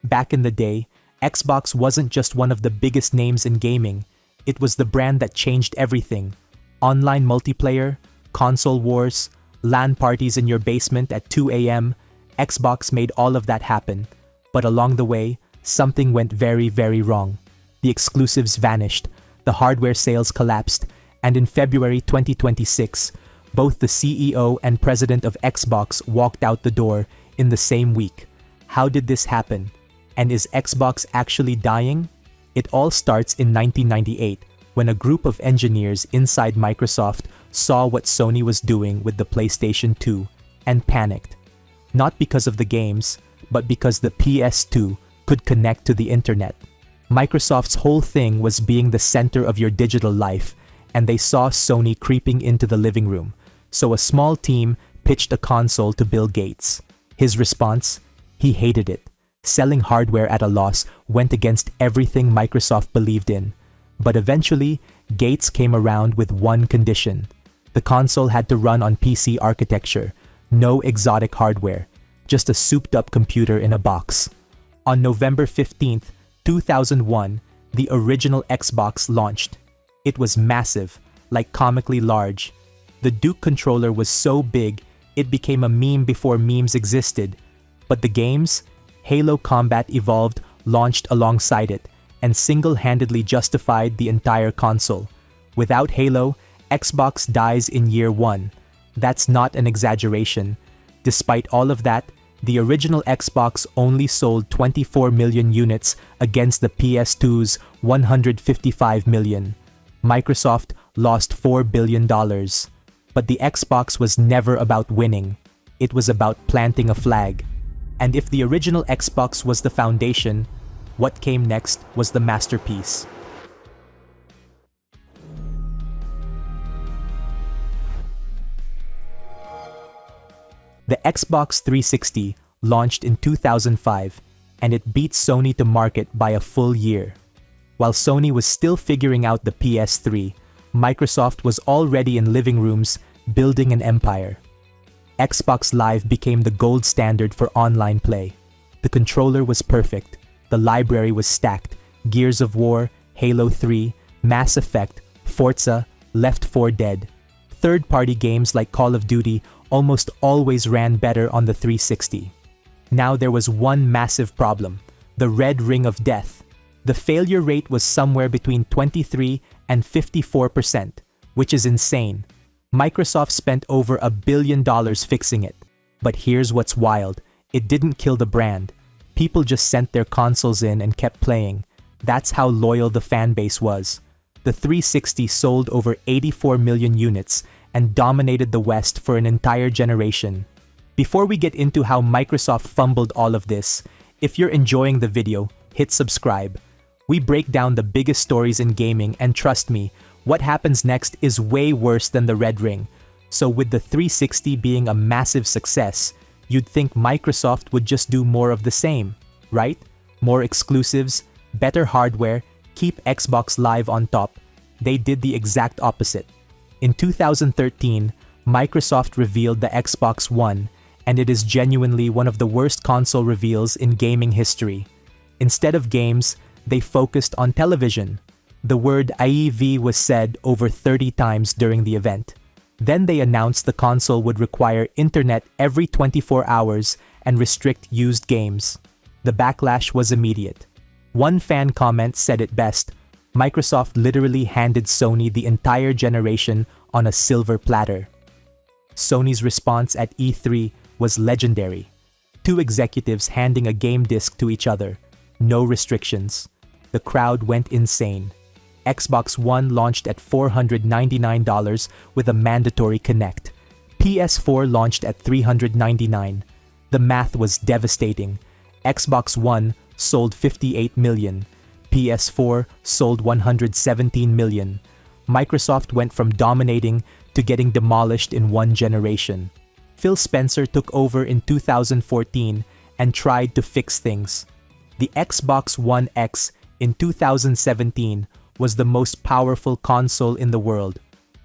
Back in the day, Xbox wasn't just one of the biggest names in gaming, it was the brand that changed everything. Online multiplayer, console wars, LAN parties in your basement at 2 a.m., Xbox made all of that happen. But along the way, something went very, very wrong. The exclusives vanished, the hardware sales collapsed, and in February 2026, both the CEO and president of Xbox walked out the door in the same week. How did this happen? And is Xbox actually dying? It all starts in 1998, when a group of engineers inside Microsoft saw what Sony was doing with the PlayStation 2 and panicked. Not because of the games, but because the PS2 could connect to the internet. Microsoft's whole thing was being the center of your digital life, and they saw Sony creeping into the living room. So a small team pitched a console to Bill Gates. His response? He hated it. Selling hardware at a loss went against everything Microsoft believed in. But eventually, Gates came around with one condition. The console had to run on PC architecture, no exotic hardware, just a souped-up computer in a box. On November 15th, 2001, the original Xbox launched. It was massive, like comically large. The Duke controller was so big, it became a meme before memes existed. But the games, Halo Combat Evolved, launched alongside it, and single-handedly justified the entire console. Without Halo, Xbox dies in year one. That's not an exaggeration. Despite all of that, the original Xbox only sold 24 million units against the PS2's 155 million. Microsoft lost $4 billion. But the Xbox was never about winning. It was about planting a flag. And if the original Xbox was the foundation, what came next was the masterpiece. The Xbox 360 launched in 2005, and it beat Sony to market by a full year. While Sony was still figuring out the PS3, Microsoft was already in living rooms building an empire. Xbox Live became the gold standard for online play. The controller was perfect, the library was stacked, Gears of War, Halo 3, Mass Effect, Forza, Left 4 Dead. Third-party games like Call of Duty almost always ran better on the 360. Now there was one massive problem, the red ring of death. The failure rate was somewhere between 23 and 54%, which is insane. Microsoft spent over $1 billion fixing it. But here's what's wild. It didn't kill the brand. People just sent their consoles in and kept playing. That's how loyal the fan base was. The 360 sold over 84 million units and dominated the West for an entire generation. Before we get into how Microsoft fumbled all of this, if you're enjoying the video, hit subscribe. We break down the biggest stories in gaming, and trust me, what happens next is way worse than the red ring. So with the 360 being a massive success, you'd think Microsoft would just do more of the same, right? More exclusives, better hardware, keep Xbox Live on top. They did the exact opposite. In 2013, Microsoft revealed the Xbox One, and it is genuinely one of the worst console reveals in gaming history. Instead of games, they focused on television. The word AEV was said over 30 times during the event. Then they announced the console would require internet every 24 hours and restrict used games. The backlash was immediate. One fan comment said it best: Microsoft literally handed Sony the entire generation on a silver platter. Sony's response at E3 was legendary. Two executives handing a game disc to each other. No restrictions. The crowd went insane. Xbox One launched at $499 with a mandatory Kinect. PS4 launched at $399. The math was devastating. Xbox One sold 58 million. PS4 sold 117 million. Microsoft went from dominating to getting demolished in one generation. Phil Spencer took over in 2014 and tried to fix things. The Xbox One X in 2017 was the most powerful console in the world.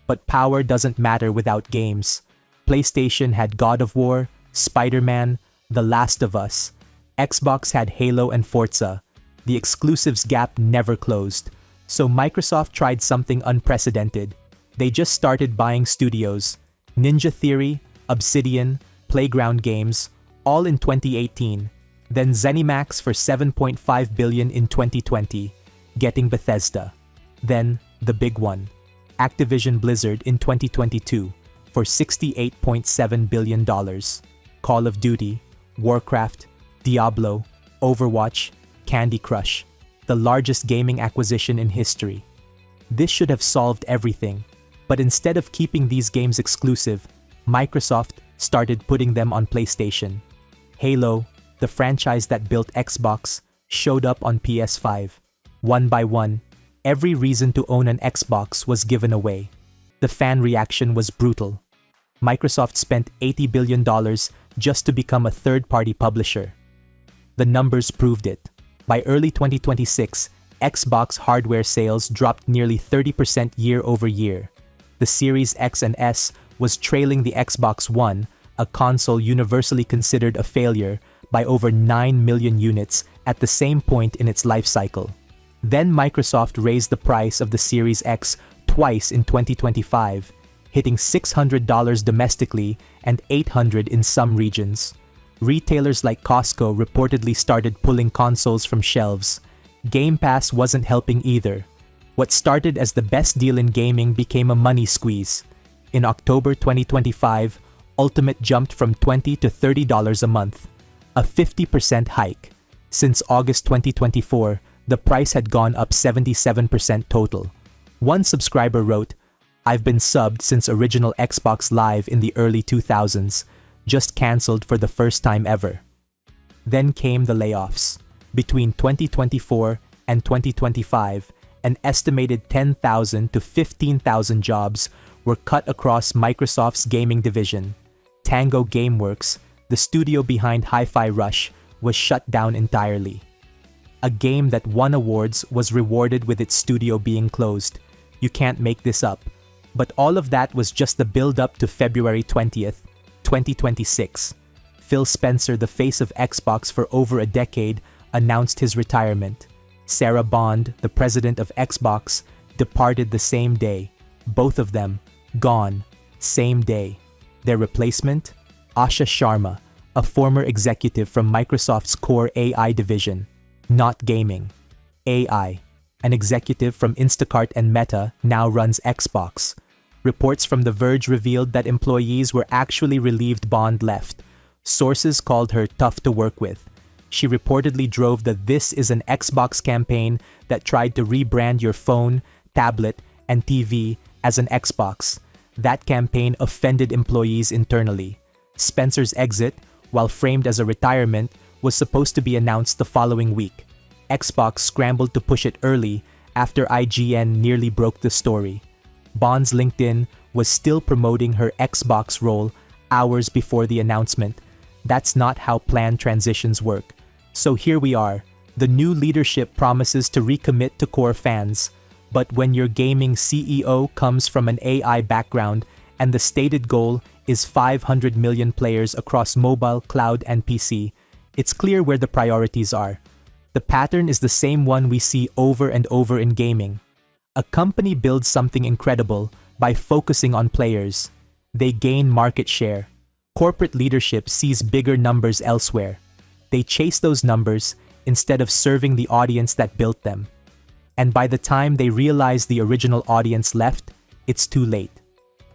But power doesn't matter without games. PlayStation had God of War, Spider-Man, The Last of Us. Xbox had Halo and Forza. The exclusives gap never closed. So Microsoft tried something unprecedented. They just started buying studios. Ninja Theory, Obsidian, Playground Games, all in 2018. Then ZeniMax for $7.5 billion in 2020, getting Bethesda. Then, the big one, Activision Blizzard in 2022 for $68.7 billion. Call of Duty, Warcraft, Diablo, Overwatch, Candy Crush, the largest gaming acquisition in history. This should have solved everything, but instead of keeping these games exclusive, Microsoft started putting them on PlayStation. Halo, the franchise that built Xbox, showed up on PS5. One by one, every reason to own an Xbox was given away. The fan reaction was brutal. Microsoft spent $80 billion just to become a third-party publisher. The numbers proved it. By early 2026, Xbox hardware sales dropped nearly 30% year over year. The Series X and S was trailing the Xbox One, a console universally considered a failure, by over 9 million units at the same point in its life cycle. Then Microsoft raised the price of the Series X twice in 2025, hitting $600 domestically and $800 in some regions. Retailers like Costco reportedly started pulling consoles from shelves. Game Pass wasn't helping either. What started as the best deal in gaming became a money squeeze. In October 2025, Ultimate jumped from $20 to $30 a month, a 50% hike. Since August 2024, the price had gone up 77% total. One subscriber wrote, "I've been subbed since original Xbox Live in the early 2000s, just cancelled for the first time ever." Then came the layoffs. Between 2024 and 2025, an estimated 10,000 to 15,000 jobs were cut across Microsoft's gaming division. Tango Gameworks, the studio behind Hi-Fi Rush, was shut down entirely. A game that won awards was rewarded with its studio being closed. You can't make this up. But all of that was just the build-up to February 20th, 2026. Phil Spencer, the face of Xbox for over a decade, announced his retirement. Sarah Bond, the president of Xbox, departed the same day. Both of them gone, same day. Their replacement? Asha Sharma, a former executive from Microsoft's core AI division. Not gaming. AI. An executive from Instacart and Meta now runs Xbox. Reports from The Verge revealed that employees were actually relieved Bond left. Sources called her tough to work with. She reportedly drove the "This is an Xbox" campaign that tried to rebrand your phone, tablet, and TV as an Xbox. That campaign offended employees internally. Spencer's exit, while framed as a retirement, was supposed to be announced the following week. Xbox scrambled to push it early after IGN nearly broke the story. Bond's LinkedIn was still promoting her Xbox role hours before the announcement. That's not how planned transitions work. So here we are. The new leadership promises to recommit to core fans. But when your gaming CEO comes from an AI background and the stated goal is 500 million players across mobile, cloud, and PC, it's clear where the priorities are. The pattern is the same one we see over and over in gaming. A company builds something incredible by focusing on players. They gain market share. Corporate leadership sees bigger numbers elsewhere. They chase those numbers instead of serving the audience that built them. And by the time they realize the original audience left, it's too late.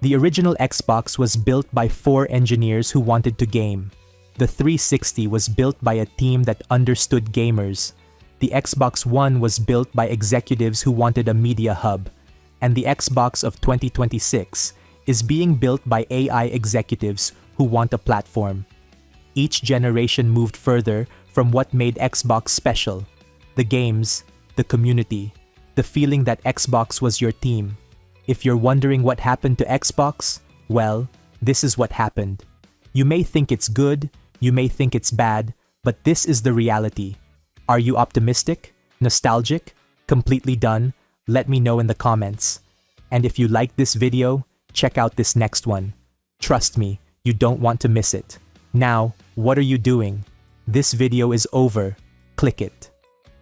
The original Xbox was built by 4 engineers who wanted to game. The 360 was built by a team that understood gamers. The Xbox One was built by executives who wanted a media hub. And the Xbox of 2026 is being built by AI executives who want a platform. Each generation moved further from what made Xbox special. The games, the community, the feeling that Xbox was your team. If you're wondering what happened to Xbox, well, this is what happened. You may think it's good, you may think it's bad, but this is the reality. Are you optimistic, nostalgic, completely done? Let me know in the comments. And if you like this video, check out this next one. Trust me, you don't want to miss it. Now, what are you doing? This video is over. Click it.